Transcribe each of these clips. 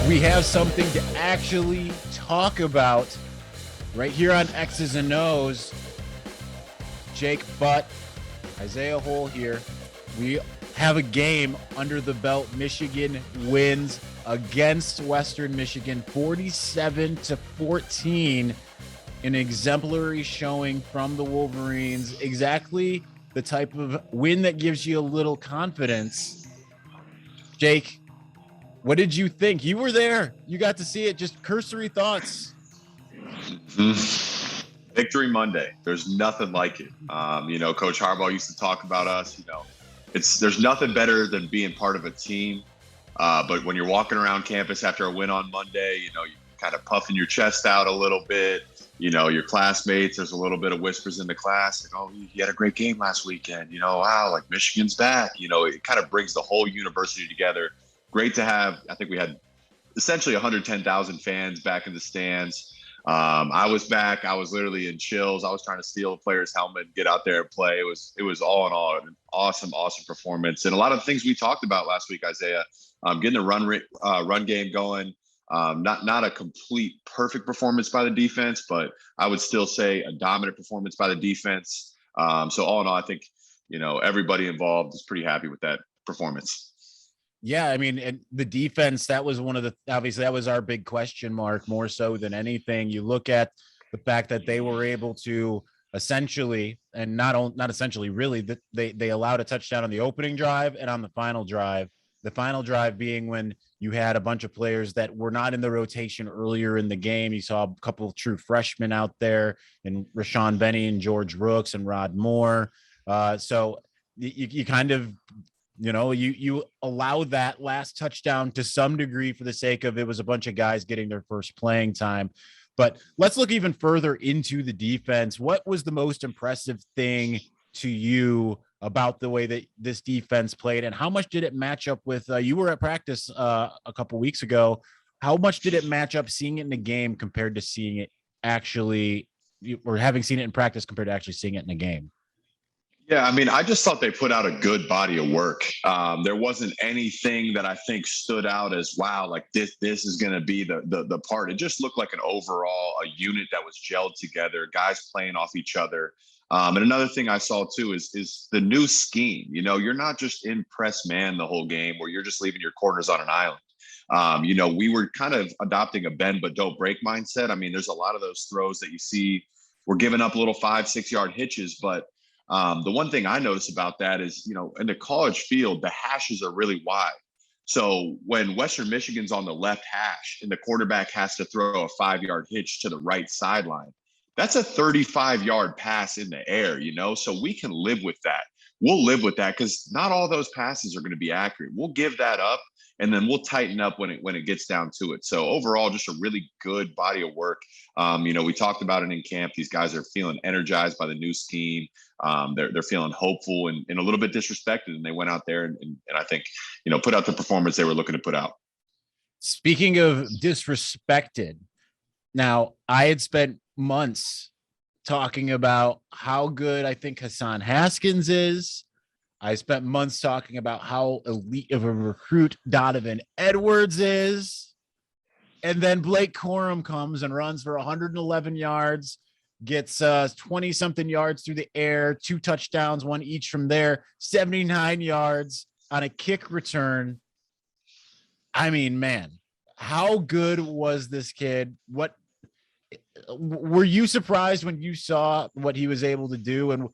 we have something to actually talk about right here on X's and O's. Jake Butt, Isaiah Hole here. We have a game under the belt. Michigan wins against Western Michigan 47-14. An exemplary showing from the Wolverines. Exactly the type of win that gives you a little confidence. Jake, what did you think? You were there. You got to see it. Just cursory thoughts. Victory Monday. There's nothing like it. Coach Harbaugh used to talk about us. There's nothing better than being part of a team. But when you're walking around campus after a win on Monday, you're kind of puffing your chest out a little bit. Your classmates, there's a little bit of whispers in the class. He had a great game last weekend. Wow, like Michigan's back. It kind of brings the whole university together. Great to have. I think we had essentially 110,000 fans back in the stands. I was back. I was literally in chills. I was trying to steal a player's helmet and get out there and play. It was all in all an awesome performance. And a lot of things we talked about last week, Isaiah, getting the run game going. Not a complete perfect performance by the defense, but I would still say a dominant performance by the defense. So all in all, I think, everybody involved is pretty happy with that performance. Yeah, I mean, and the defense, that was obviously that was our big question mark more so than anything. You look at the fact that they were able to essentially, and not essentially, really, that they allowed a touchdown on the opening drive and on the final drive. The final drive being when you had a bunch of players that were not in the rotation earlier in the game. You saw a couple of true freshmen out there, and Rashawn Benny and George Rooks and Rod Moore. So you kind of, you allow that last touchdown to some degree for the sake of it was a bunch of guys getting their first playing time. But let's look even further into the defense. What was the most impressive thing to you about the way that this defense played, and how much did it match up with you were at practice a couple weeks ago? How much did it match up seeing it in the game compared to seeing it actually, or having seen it in practice compared to actually seeing it in a game? Yeah, I mean, I just thought they put out a good body of work. There wasn't anything that I think stood out as, wow, like this is going to be the part. It just looked like a unit that was gelled together, guys playing off each other. And another thing I saw too is the new scheme. You're not just in press man the whole game where you're just leaving your corners on an island. We were kind of adopting a bend but don't break mindset. I mean, there's a lot of those throws that you see. We're giving up little 5-6 yard hitches, but the one thing I notice about that is, in the college field, the hashes are really wide. So when Western Michigan's on the left hash and the quarterback has to throw a 5-yard hitch to the right sideline, that's a 35-yard pass in the air, so we can live with that. We'll live with that because not all those passes are going to be accurate. We'll give that up, and then we'll tighten up when it gets down to it. So overall, just a really good body of work. We talked about it in camp. These guys are feeling energized by the new scheme. They're feeling hopeful and a little bit disrespected, and they went out there and I think, put out the performance they were looking to put out. Speaking of disrespected, now I had spent months talking about how good I think Hassan Haskins is. I spent months talking about how elite of a recruit Donovan Edwards is. And then Blake Corum comes and runs for 111 yards, gets 20-something yards through the air, 2 touchdowns, 1 each from there, 79 yards on a kick return. I mean, man, how good was this kid? What were you surprised when you saw what he was able to do?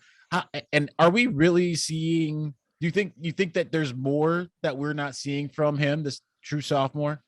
And are we really seeing, do you think that there's more that we're not seeing from him, this true sophomore?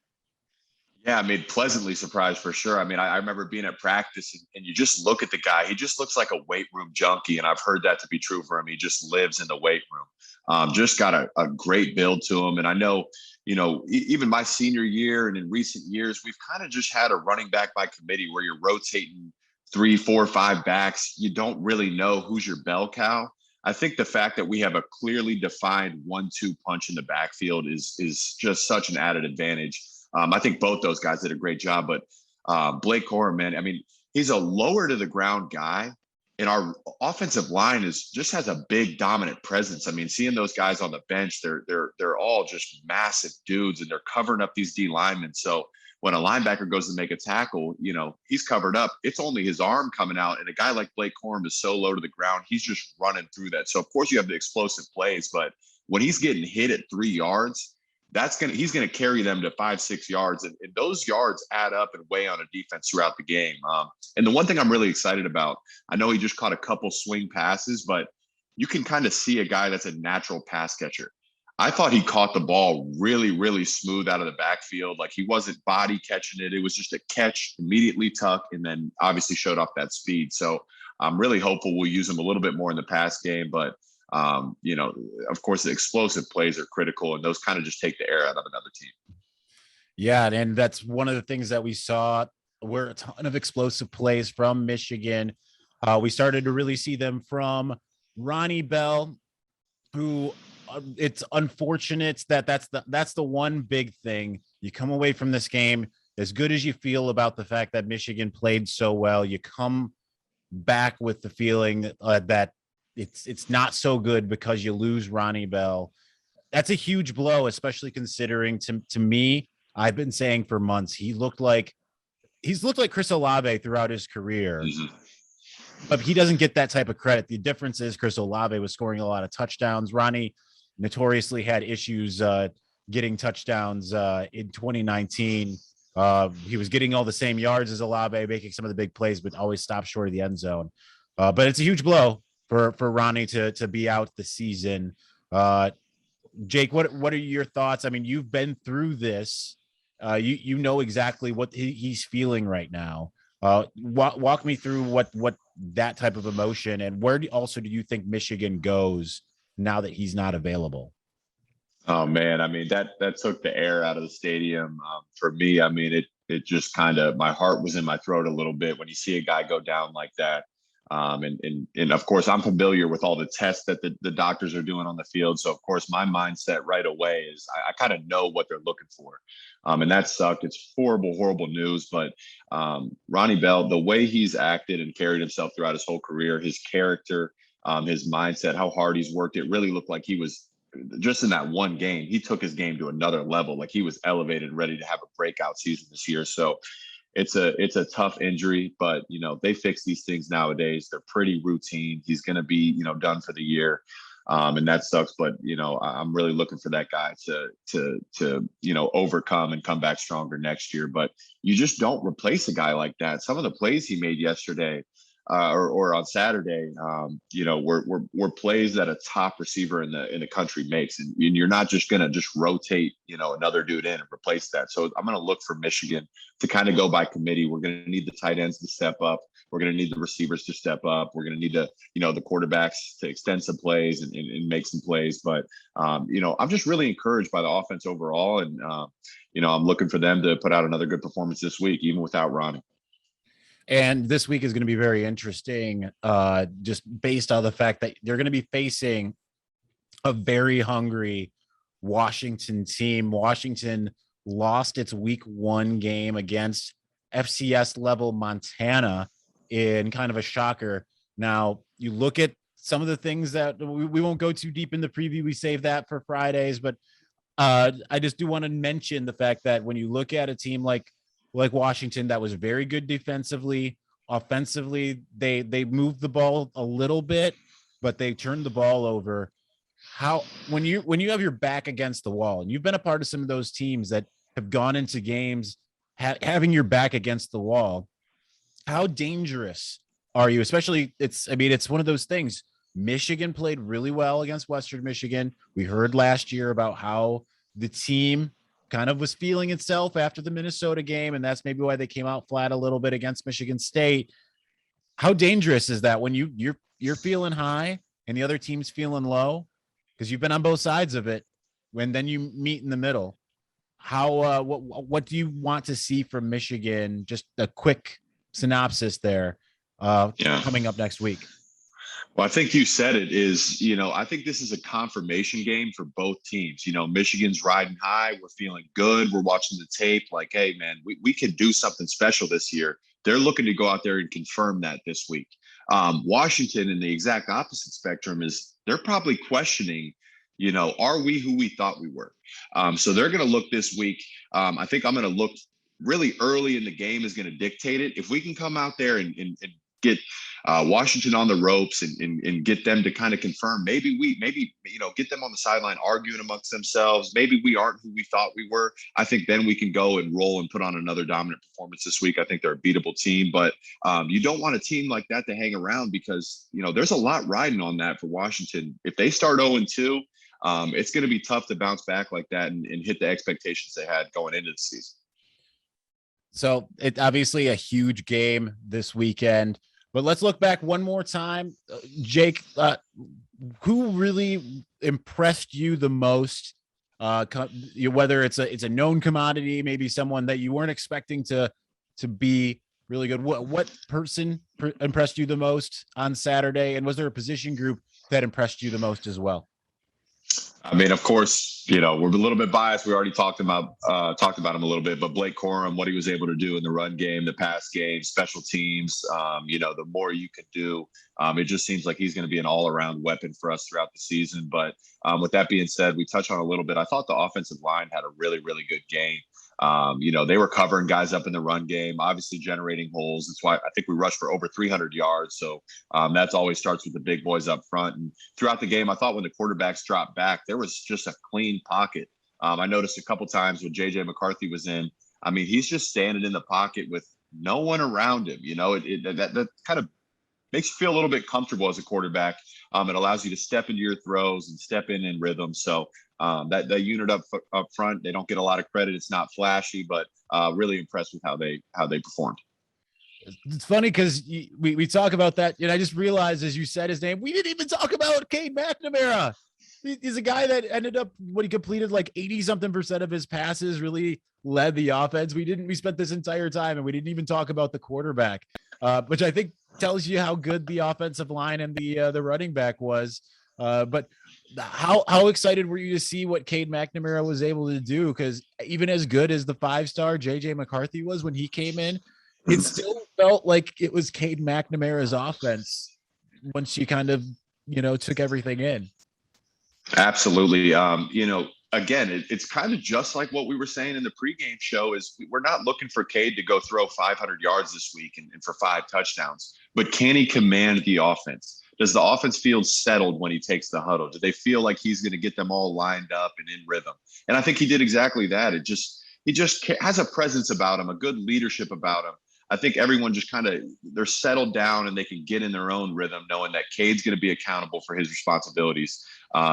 Yeah, I mean, pleasantly surprised for sure. I mean, I remember being at practice and you just look at the guy. He just looks like a weight room junkie, and I've heard that to be true for him. He just lives in the weight room. Just got a great build to him. And I know, even my senior year and in recent years, we've kind of just had a running back by committee where you're rotating 3, 4, 5 backs. You don't really know who's your bell cow. I think the fact that we have a clearly defined 1-2 punch in the backfield is just such an added advantage. I think both those guys did a great job, but Blake Corum, man, I mean, he's a lower to the ground guy, and our offensive line has a big dominant presence. I mean, seeing those guys on the bench, they're all just massive dudes, and they're covering up these D linemen. So when a linebacker goes to make a tackle, he's covered up. It's only his arm coming out, and a guy like Blake Corum is so low to the ground, he's just running through that. So of course you have the explosive plays, but when he's getting hit at 3 yards, he's gonna carry them to 5-6 yards, and those yards add up and weigh on a defense throughout the game. And the one thing I'm really excited about, I know he just caught a couple swing passes, but you can kind of see a guy that's a natural pass catcher. I thought he caught the ball really, really smooth out of the backfield. Like, he wasn't body catching it. It was just a catch, immediately tuck, and then obviously showed off that speed. So I'm really hopeful we'll use him a little bit more in the pass game. But, of course, the explosive plays are critical, and those kind of just take the air out of another team. Yeah, and that's one of the things that we saw, were a ton of explosive plays from Michigan. We started to really see them from Ronnie Bell, who it's unfortunate that's the one big thing. You come away from this game as good as you feel about the fact that Michigan played so well. You come back with the feeling that it's not so good because you lose Ronnie Bell. That's a huge blow, especially considering to me, I've been saying for months, he's looked like Chris Olave throughout his career. Mm-hmm. But he doesn't get that type of credit. The difference is Chris Olave was scoring a lot of touchdowns. Ronnie notoriously had issues getting touchdowns in 2019. He was getting all the same yards as Olave, making some of the big plays, but always stopped short of the end zone. But it's a huge blow for Ronnie to be out the season. Jake, what are your thoughts? I mean, you've been through this. You know exactly what he's feeling right now. Walk me through what that type of emotion, and where do you think Michigan goes now that he's not available? Oh man, I mean, that took the air out of the stadium for me. I mean, it just kind of, my heart was in my throat a little bit when you see a guy go down like that. And of course, I'm familiar with all the tests that the doctors are doing on the field. So of course, my mindset right away is I kind of know what they're looking for. And that sucked. It's horrible news. But Ronnie Bell, the way he's acted and carried himself throughout his whole career, his character, his mindset, how hard he's worked, it really looked like he was, just in that one game, he took his game to another level. Like, he was elevated, ready to have a breakout season this year. So it's a tough injury, but they fix these things nowadays. They're pretty routine. He's going to be done for the year, and that sucks. But I'm really looking for that guy to overcome and come back stronger next year. But you just don't replace a guy like that. Some of the plays he made yesterday, or on Saturday, were plays that a top receiver in the country makes, and you're not just going to just rotate another dude in and replace that. So I'm going to look for Michigan to kind of go by committee. We're going to need the tight ends to step up. We're going to need the receivers to step up. We're going to need the quarterbacks to extend some plays and make some plays. But I'm just really encouraged by the offense overall, and I'm looking for them to put out another good performance this week, even without Ronnie. And this week is going to be very interesting, just based on the fact that they're going to be facing a very hungry Washington team. Washington lost its week 1 game against FCS level Montana in kind of a shocker. Now, you look at some of the things that we won't go too deep in the preview. We save that for Fridays, but I just do want to mention the fact that when you look at a team like Washington, that was very good defensively, offensively, they moved the ball a little bit, but they turned the ball over. When you have your back against the wall, and you've been a part of some of those teams that have gone into games having your back against the wall, how dangerous are you? Especially, it's one of those things. Michigan played really well against Western Michigan. We heard last year about how the team kind of was feeling itself after the Minnesota game, and that's maybe why they came out flat a little bit against Michigan State. How dangerous is that when you're feeling high and the other team's feeling low, because you've been on both sides of it, when then you meet in the middle? How what do you want to see from Michigan? Just a quick synopsis there coming up next week. Well, I think you said it is, I think this is a confirmation game for both teams. Michigan's riding high. We're feeling good. We're watching the tape like, hey, man, we can do something special this year. They're looking to go out there and confirm that this week. Washington in the exact opposite spectrum is they're probably questioning, are we who we thought we were? So they're going to look this week. I think I'm going to look really early in the game is going to dictate it. If we can come out there and get Washington on the ropes and get them to kind of confirm, maybe get them on the sideline arguing amongst themselves. Maybe we aren't who we thought we were. I think then we can go and roll and put on another dominant performance this week. I think they're a beatable team, but you don't want a team like that to hang around because, there's a lot riding on that for Washington. If they start 0-2, it's going to be tough to bounce back like that and hit the expectations they had going into the season. So it's obviously a huge game this weekend, but let's look back one more time. Jake, who really impressed you the most? Whether it's a known commodity, maybe someone that you weren't expecting to be really good. What person impressed you the most on Saturday? And was there a position group that impressed you the most as well? I mean, of course, we're a little bit biased. We already talked about him a little bit, but Blake Corum, what he was able to do in the run game, the pass game, special teams, the more you can do, it just seems like he's going to be an all-around weapon for us throughout the season. But with that being said, we touched on a little bit. I thought the offensive line had a really, really good game. They were covering guys up in the run game, obviously generating holes. That's why I think we rushed for over 300 yards. So that's always starts with the big boys up front. And throughout the game, I thought when the quarterbacks dropped back, there was just a clean pocket. I noticed a couple times when JJ McCarthy was in, I mean, he's just standing in the pocket with no one around him. That kind of makes you feel a little bit comfortable as a quarterback. It allows you to step into your throws and step in rhythm. So that unit up front, they don't get a lot of credit. It's not flashy, but really impressed with how they performed. It's funny because we talk about that, and I just realized as you said his name, we didn't even talk about Cade McNamara. He's a guy that ended up when he completed like 80-something% of his passes, really led the offense. We spent this entire time and we didn't even talk about the quarterback, which I think tells you how good the offensive line and the running back was. But how excited were you to see what Cade McNamara was able to do? Because even as good as the 5-star JJ McCarthy was when he came in, it still felt like it was Cade McNamara's offense once you kind of, took everything in. Absolutely. Again, it's kind of just like what we were saying in the pregame show is we're not looking for Cade to go throw 500 yards this week and for 5 touchdowns, but can he command the offense? Does the offense feel settled when he takes the huddle? Do they feel like he's going to get them all lined up and in rhythm? And I think he did exactly that. He just has a presence about him, a good leadership about him. I think everyone just they're settled down and they can get in their own rhythm, knowing that Cade's going to be accountable for his responsibilities.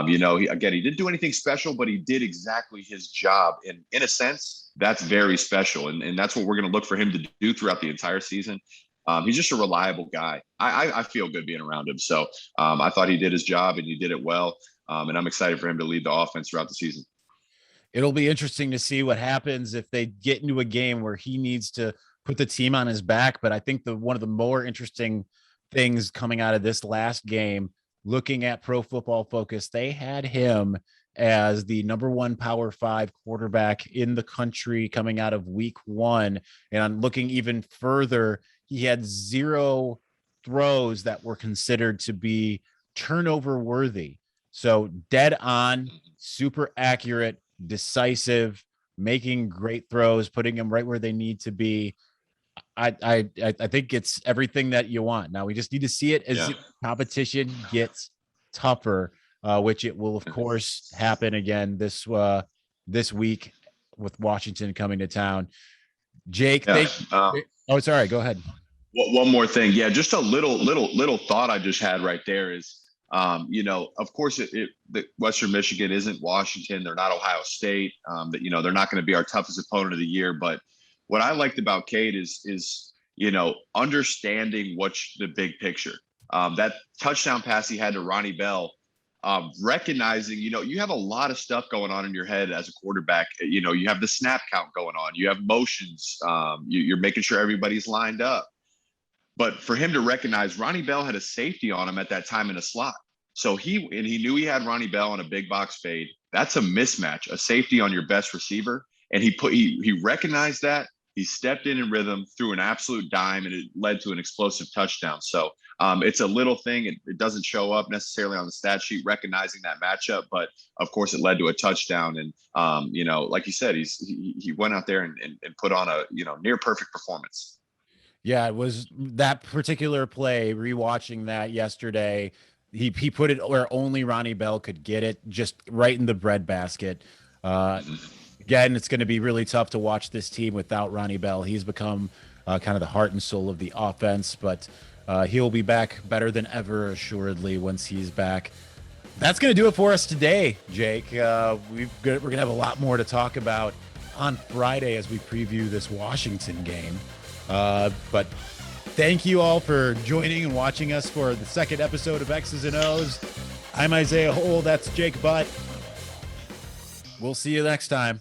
He didn't do anything special, but he did exactly his job. And in a sense, that's very special. And that's what we're going to look for him to do throughout the entire season. He's just a reliable guy. I feel good being around him. So I thought he did his job and he did it well. And I'm excited for him to lead the offense throughout the season. It'll be interesting to see what happens if they get into a game where he needs to put the team on his back. But I think one of the more interesting things coming out of this last game, looking at Pro Football Focus, they had him as the number 1 Power 5 quarterback in the country coming out of week 1. And I'm looking even further, he had 0 throws that were considered to be turnover worthy. So dead on, super accurate, decisive, making great throws, putting them right where they need to be. I think it's everything that you want. Now we just need to see it as competition gets tougher, which it will of course happen again this week with Washington coming to town. Jake, sorry, go ahead. One more thing. Yeah, just a little thought I just had right there is, of course, the Western Michigan isn't Washington. They're not Ohio State. They're not going to be our toughest opponent of the year. But what I liked about Cade is understanding what's the big picture. That touchdown pass he had to Ronnie Bell, recognizing, you have a lot of stuff going on in your head as a quarterback. You have the snap count going on. You have motions. You're making sure everybody's lined up. But for him to recognize Ronnie Bell had a safety on him at that time in a slot. So he knew he had Ronnie Bell on a big box fade. That's a mismatch, a safety on your best receiver. And he recognized that. He stepped in rhythm, threw an absolute dime, and it led to an explosive touchdown. So It's a little thing. It doesn't show up necessarily on the stat sheet, recognizing that matchup, but of course it led to a touchdown. And, like you said, he went out there and put on a, near perfect performance. Yeah, it was that particular play, rewatching that yesterday. He put it where only Ronnie Bell could get it, just right in the breadbasket. Again, it's going to be really tough to watch this team without Ronnie Bell. He's become kind of the heart and soul of the offense, but he'll be back better than ever, assuredly, once he's back. That's going to do it for us today, Jake. We're going to have a lot more to talk about on Friday as we preview this Washington game. But thank you all for joining and watching us for the second episode of X's and O's. I'm Isaiah Hole. That's Jake Butt. We'll see you next time.